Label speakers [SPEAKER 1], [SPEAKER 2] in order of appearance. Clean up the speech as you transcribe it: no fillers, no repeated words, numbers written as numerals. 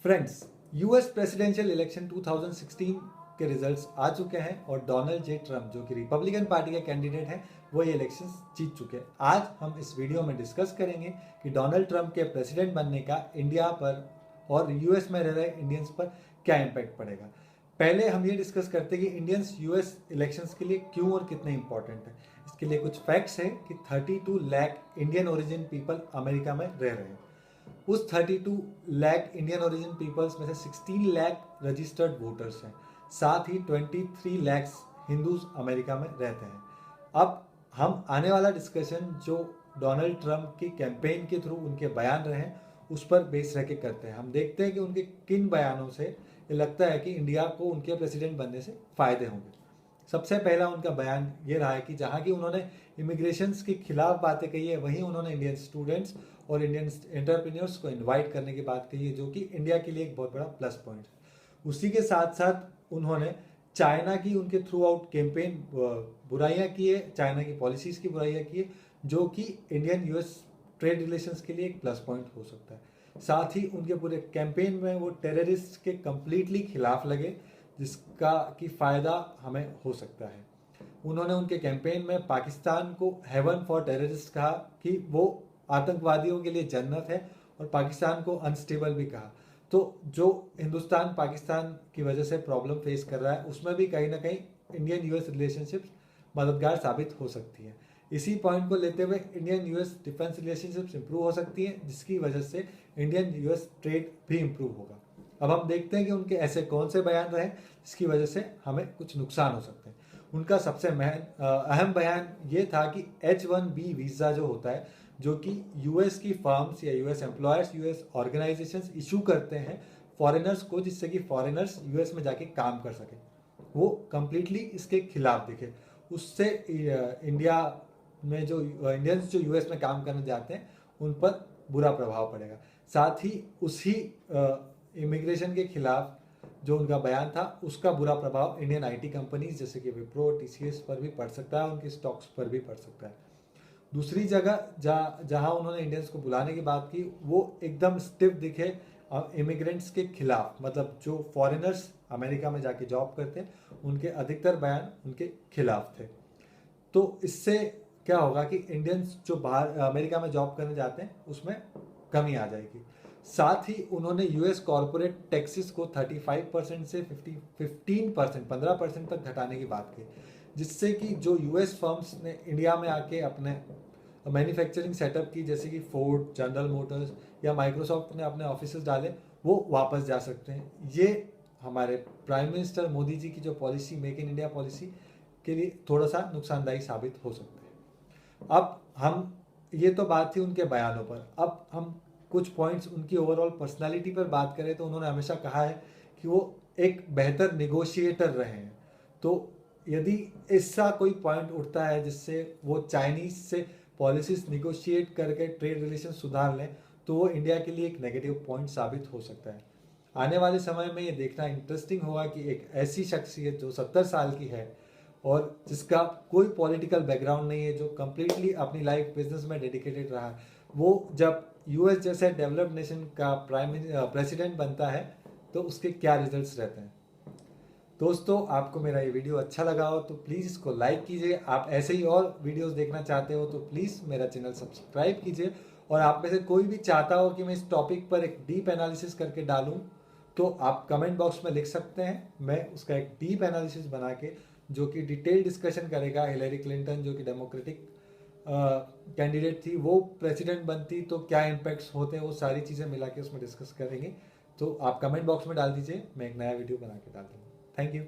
[SPEAKER 1] Friends, US presidential election 2016 के results आ चुके हैं और डोनाल्ड जे ट्रम्प जो कि रिपब्लिकन पार्टी के कैंडिडेट हैं वो ये इलेक्शंस जीत चुके हैं। आज हम इस वीडियो में डिस्कस करेंगे कि डोनाल्ड ट्रम्प के प्रेसिडेंट बनने का इंडिया पर और यूएस में रह रहे इंडियंस पर क्या इम्पैक्ट पड़ेगा। पहले हम ये डिस्कस करते हैं कि इंडियंस यूएस इलेक्शंस के लिए क्यों और कितने इंपॉर्टेंट है। इसके लिए कुछ फैक्ट्स हैं कि 32 lakh Indian origin people America में रह रहे हैं। उस 32 लाख इंडियन ओरिजिन पीपल्स में से 16 लाख रजिस्टर्ड वोटर्स हैं। साथ ही 23 लाख हिंदूज अमेरिका में रहते हैं। अब हम आने वाला डिस्कशन जो डोनाल्ड ट्रम्प की कैंपेन के थ्रू उनके बयान रहे हैं उस पर बेस रह के करते हैं। हम देखते हैं कि उनके किन बयानों से ये लगता है कि इंडिया को उनके प्रेसिडेंट बनने से फायदे होंगे। सबसे पहला उनका बयान ये रहा है कि जहाँ की उन्होंने इमिग्रेशन के खिलाफ बातें कही है, वहीं उन्होंने इंडियन स्टूडेंट्स और इंडियन एंटरप्रेन्योर्स को इनवाइट करने की बात कही है, जो कि इंडिया के लिए एक बहुत बड़ा प्लस पॉइंट है। उसी के साथ साथ उन्होंने चाइना की उनके थ्रू आउट कैंपेन बुराइयां की है, चाइना की पॉलिसीज की बुराइयां की है, जो कि इंडियन यूएस ट्रेड रिलेशंस के लिए एक प्लस पॉइंट हो सकता है। साथ ही उनके पूरे कैंपेन में वो टेररिस्ट के कंप्लीटली खिलाफ लगे, जिसका कि फ़ायदा हमें हो सकता है। उन्होंने उनके कैंपेन में पाकिस्तान को हेवन फॉर टेररिस्ट कहा कि वो आतंकवादियों के लिए जन्नत है, और पाकिस्तान को अनस्टेबल भी कहा। तो जो हिंदुस्तान पाकिस्तान की वजह से प्रॉब्लम फेस कर रहा है उसमें भी कहीं ना कहीं इंडियन यूएस रिलेशनशिप्स मददगार साबित हो सकती है। इसी पॉइंट को लेते हुए Indian US defence relationships improve हो सकती हैं, जिसकी वजह से इंडियन यूएस ट्रेड भी इंप्रूव होगा। अब हम देखते हैं कि उनके ऐसे कौन से बयान रहे जिसकी वजह से हमें कुछ नुकसान हो सकते हैं। उनका सबसे अहम बयान ये था कि H1B वीज़ा जो होता है, जो कि यूएस की फर्म्स या US employers, US organisations issue करते हैं फॉरेनर्स को, जिससे कि फॉरेनर्स यूएस में जाके काम कर सके, वो कंप्लीटली इसके खिलाफ दिखे। उससे इंडिया में जो इंडियंस जो यूएस में काम करने जाते हैं उन पर बुरा प्रभाव पड़ेगा। साथ ही उसी इमिग्रेशन के खिलाफ जो उनका बयान था उसका बुरा प्रभाव इंडियन आईटी कंपनीज जैसे कि विप्रो, टीसीएस पर भी पड़ सकता है, उनके स्टॉक्स पर भी पड़ सकता है। दूसरी जगह जहां उन्होंने इंडियंस को बुलाने की बात की वो एकदम स्टिफ दिखे इमिग्रेंट्स के खिलाफ, मतलब जो फॉरेनर्स अमेरिका में जाके जॉब करते हैं उनके अधिकतर बयान उनके खिलाफ थे। तो इससे क्या होगा कि इंडियंस जो बाहर अमेरिका में जॉब करने जाते हैं उसमें कमी आ जाएगी। साथ ही उन्होंने यूएस कॉरपोरेट टैक्सेस को 35% से 15% तक घटाने की बात की, जिससे कि जो यूएस फर्म्स ने इंडिया में आके अपने मैन्युफैक्चरिंग सेटअप की, जैसे कि फोर्ड, जनरल मोटर्स या माइक्रोसॉफ्ट ने अपने ऑफिसेज डाले, वो वापस जा सकते हैं। ये हमारे प्राइम मिनिस्टर मोदी जी की जो policy, make in India policy के लिए थोड़ा सा नुकसानदायी साबित हो सकता है। अब हम ये तो बात थी उनके बयानों पर। अब हम कुछ पॉइंट्स उनकी ओवरऑल पर्सनालिटी पर बात करें तो उन्होंने हमेशा कहा है कि वो एक बेहतर निगोशिएटर रहे हैं। तो यदि ऐसा कोई पॉइंट उठता है जिससे वो चाइनीज से पॉलिसीज निगोशिएट करके ट्रेड रिलेशन सुधार लें तो वो इंडिया के लिए एक नेगेटिव पॉइंट साबित हो सकता है। आने वाले समय में ये देखना इंटरेस्टिंग होगा कि एक ऐसी शख्सियत जो 70 साल की है और जिसका कोई पॉलिटिकल बैकग्राउंड नहीं है, जो कम्प्लीटली अपनी लाइफ बिजनेस में डेडिकेटेड रहा है, वो जब यूएस जैसे डेवलप्ड नेशन का प्रेसिडेंट बनता है तो उसके क्या रिजल्ट्स रहते हैं। दोस्तों, आपको मेरा ये वीडियो अच्छा लगा हो तो प्लीज़ इसको लाइक कीजिए। आप ऐसे ही और वीडियोस देखना चाहते हो तो प्लीज़ मेरा चैनल सब्सक्राइब कीजिए। और आप में से कोई भी चाहता हो कि मैं इस टॉपिक पर एक डीप एनालिसिस करके डालूं तो आप कमेंट बॉक्स में लिख सकते हैं। मैं उसका एक डीप एनालिसिस बना के, जो कि डिटेल डिस्कशन करेगा, हिलेरी क्लिंटन जो कि डेमोक्रेटिक कैंडिडेट थी, वो प्रेसिडेंट बनती तो क्या इम्पैक्ट्स होते हैं, वो सारी चीज़ें मिला के उसमें डिस्कस करेंगे। तो आप कमेंट बॉक्स में डाल दीजिए, मैं एक नया वीडियो बना के डाल दूँगा। Thank you.